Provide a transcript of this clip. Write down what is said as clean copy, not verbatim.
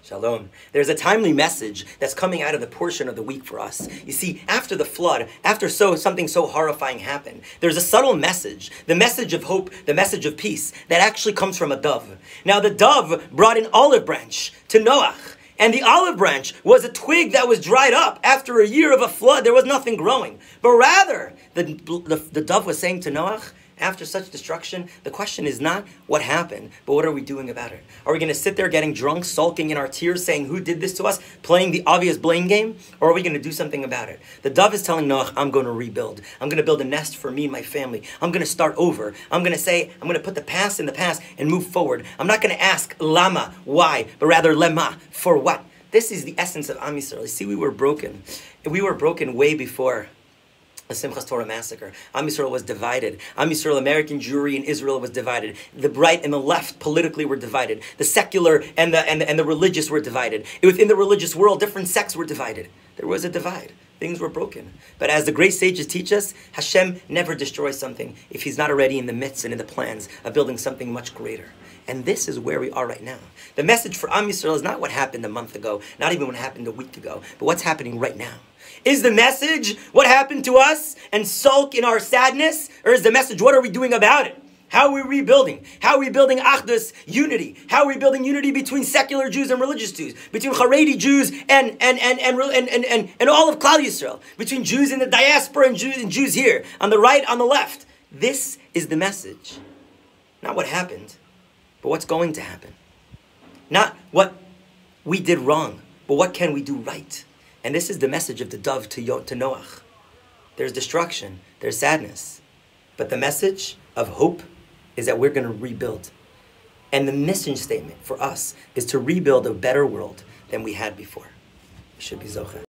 Shalom. There's a timely message that's coming out of the portion of the week for us. You see, after the flood, after something so horrifying happened, there's a subtle message, the message of hope, the message of peace, that actually comes from a dove. Now, the dove brought an olive branch to Noach, and the olive branch was a twig that was dried up. After a year of a flood, there was nothing growing. But rather, the dove was saying to Noach, after such destruction, the question is not what happened, but what are we doing about it? Are we going to sit there getting drunk, sulking in our tears, saying who did this to us, playing the obvious blame game? Or are we going to do something about it? The dove is telling Noach, I'm going to rebuild. I'm going to build a nest for me and my family. I'm going to start over. I'm going to put the past in the past and move forward. I'm not going to ask lama, why, but rather lema, for what? This is the essence of Am Yisrael. You see, we were broken. We were broken way before the Simchas Torah massacre. Am Yisrael was divided. Am Yisrael, American Jewry in Israel was divided. The right and the left politically were divided. The secular and the religious were divided. Within the religious world, different sects were divided. There was a divide. Things were broken. But as the great sages teach us, Hashem never destroys something if He's not already in the midst and in the plans of building something much greater. And this is where we are right now. The message for Am Yisrael is not what happened a month ago, not even what happened a week ago, but what's happening right now. Is the message what happened to us and sulk in our sadness? Or is the message what are we doing about it? How are we rebuilding? How are we building Achdus, unity? How are we building unity between secular Jews and religious Jews? Between Haredi Jews and all of Klal Yisrael? Between Jews in the diaspora and Jews here, on the right, on the left. This is the message. Not what happened, but what's going to happen. Not what we did wrong, but what can we do right. And this is the message of the dove to Noach. There's destruction, there's sadness. But the message of hope is that we're going to rebuild. And the mission statement for us is to rebuild a better world than we had before. We should be zocheh.